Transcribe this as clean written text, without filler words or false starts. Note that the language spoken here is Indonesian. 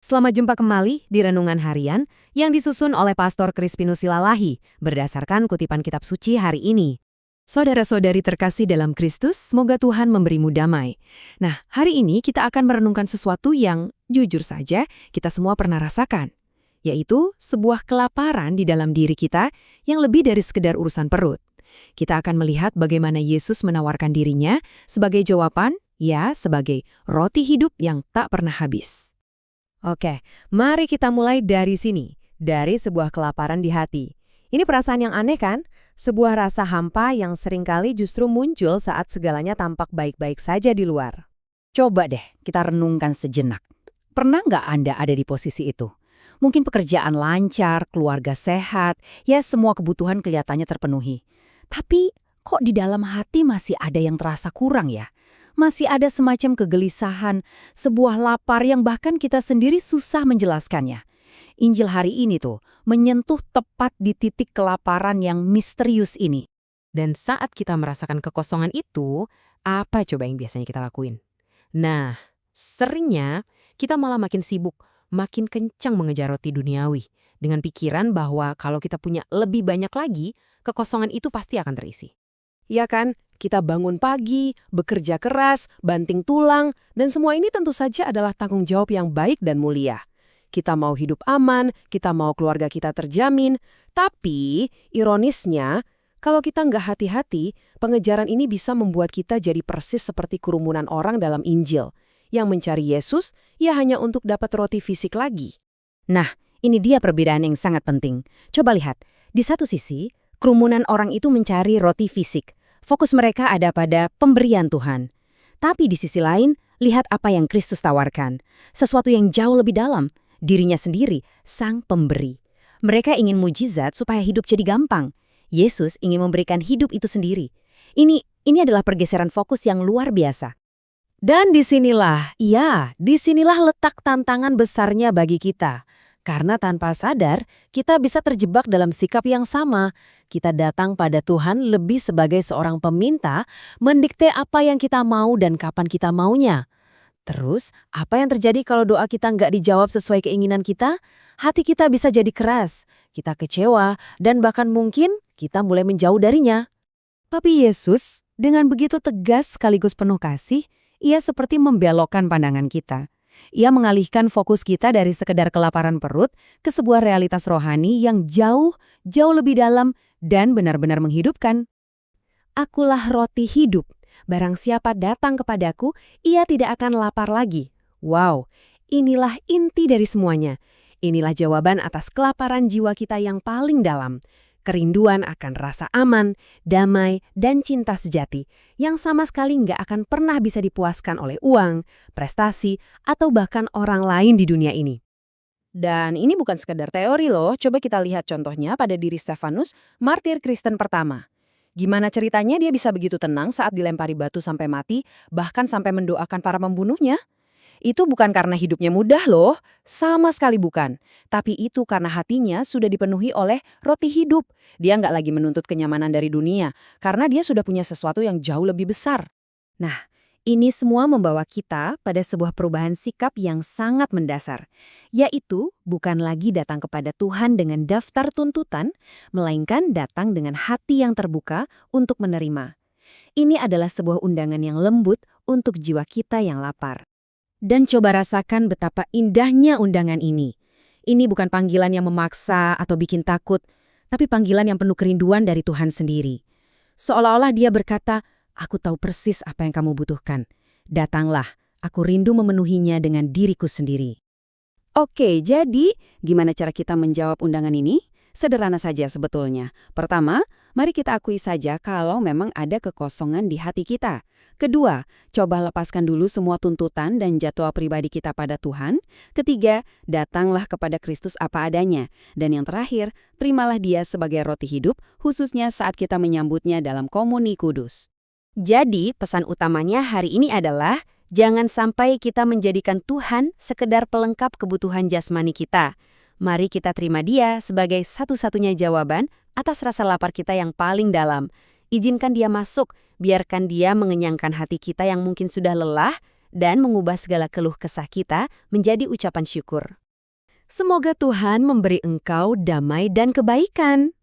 Selamat jumpa kembali di Renungan Harian yang disusun oleh Pastor Crispinus Silalahi berdasarkan kutipan kitab suci hari ini. Saudara-saudari terkasih dalam Kristus, semoga Tuhan memberimu damai. Nah, hari ini kita akan merenungkan sesuatu yang jujur saja kita semua pernah rasakan, yaitu sebuah kelaparan di dalam diri kita yang lebih dari sekedar urusan perut. Kita akan melihat bagaimana Yesus menawarkan dirinya sebagai jawaban, ya, sebagai roti hidup yang tak pernah habis. Oke, mari kita mulai dari sini, dari sebuah kelaparan di hati. Ini perasaan yang aneh kan? Sebuah rasa hampa yang seringkali justru muncul saat segalanya tampak baik-baik saja di luar. Coba deh kita renungkan sejenak. Pernah nggak Anda ada di posisi itu? Mungkin pekerjaan lancar, keluarga sehat, ya semua kebutuhan kelihatannya terpenuhi. Tapi kok di dalam hati masih ada yang terasa kurang ya? Masih ada semacam kegelisahan, sebuah lapar yang bahkan kita sendiri susah menjelaskannya. Injil hari ini tuh menyentuh tepat di titik kelaparan yang misterius ini. Dan saat kita merasakan kekosongan itu, apa coba yang biasanya kita lakuin? Nah, seringnya kita malah makin sibuk, makin kencang mengejar roti duniawi, dengan pikiran bahwa kalau kita punya lebih banyak lagi, kekosongan itu pasti akan terisi. Ya kan? Kita bangun pagi, bekerja keras, banting tulang, dan semua ini tentu saja adalah tanggung jawab yang baik dan mulia. Kita mau hidup aman, kita mau keluarga kita terjamin, tapi ironisnya, kalau kita nggak hati-hati, pengejaran ini bisa membuat kita jadi persis seperti kerumunan orang dalam Injil, yang mencari Yesus ya hanya untuk dapat roti fisik lagi. Nah, ini dia perbedaan yang sangat penting. Coba lihat, di satu sisi, kerumunan orang itu mencari roti fisik. Fokus mereka ada pada pemberian Tuhan. Tapi di sisi lain, lihat apa yang Kristus tawarkan. Sesuatu yang jauh lebih dalam, dirinya sendiri, sang pemberi. Mereka ingin mujizat supaya hidup jadi gampang. Yesus ingin memberikan hidup itu sendiri. Ini adalah pergeseran fokus yang luar biasa. Dan disinilah letak tantangan besarnya bagi kita. Karena tanpa sadar, kita bisa terjebak dalam sikap yang sama. Kita datang pada Tuhan lebih sebagai seorang peminta, mendikte apa yang kita mau dan kapan kita maunya. Terus, apa yang terjadi kalau doa kita nggak dijawab sesuai keinginan kita? Hati kita bisa jadi keras, kita kecewa, dan bahkan mungkin kita mulai menjauh darinya. Tapi Yesus, dengan begitu tegas sekaligus penuh kasih, ia seperti membelokkan pandangan kita. Ia mengalihkan fokus kita dari sekedar kelaparan perut ke sebuah realitas rohani yang jauh lebih dalam dan benar-benar menghidupkan. Akulah roti hidup. Barang siapa datang kepadaku, ia tidak akan lapar lagi. Wow, inilah inti dari semuanya. Inilah jawaban atas kelaparan jiwa kita yang paling dalam. Kerinduan akan rasa aman, damai, dan cinta sejati yang sama sekali nggak akan pernah bisa dipuaskan oleh uang, prestasi, atau bahkan orang lain di dunia ini. Dan ini bukan sekedar teori loh, coba kita lihat contohnya pada diri Stefanus, martir Kristen pertama. Gimana ceritanya dia bisa begitu tenang saat dilempari batu sampai mati, bahkan sampai mendoakan para pembunuhnya? Itu bukan karena hidupnya mudah loh, sama sekali bukan. Tapi itu karena hatinya sudah dipenuhi oleh roti hidup. Dia nggak lagi menuntut kenyamanan dari dunia, karena dia sudah punya sesuatu yang jauh lebih besar. Nah, ini semua membawa kita pada sebuah perubahan sikap yang sangat mendasar, yaitu bukan lagi datang kepada Tuhan dengan daftar tuntutan, melainkan datang dengan hati yang terbuka untuk menerima. Ini adalah sebuah undangan yang lembut untuk jiwa kita yang lapar. Dan coba rasakan betapa indahnya undangan ini. Ini bukan panggilan yang memaksa atau bikin takut, tapi panggilan yang penuh kerinduan dari Tuhan sendiri. Seolah-olah dia berkata, aku tahu persis apa yang kamu butuhkan. Datanglah, aku rindu memenuhinya dengan diriku sendiri. Oke, jadi gimana cara kita menjawab undangan ini? Sederhana saja sebetulnya. Pertama, mari kita akui saja kalau memang ada kekosongan di hati kita. Kedua, coba lepaskan dulu semua tuntutan dan jadwal pribadi kita pada Tuhan. Ketiga, datanglah kepada Kristus apa adanya. Dan yang terakhir, terimalah Dia sebagai roti hidup, khususnya saat kita menyambutnya dalam komuni kudus. Jadi, pesan utamanya hari ini adalah, jangan sampai kita menjadikan Tuhan sekedar pelengkap kebutuhan jasmani kita. Mari kita terima Dia sebagai satu-satunya jawaban atas rasa lapar kita yang paling dalam. Izinkan Dia masuk, biarkan Dia mengenyangkan hati kita yang mungkin sudah lelah, dan mengubah segala keluh kesah kita menjadi ucapan syukur. Semoga Tuhan memberi engkau damai dan kebaikan.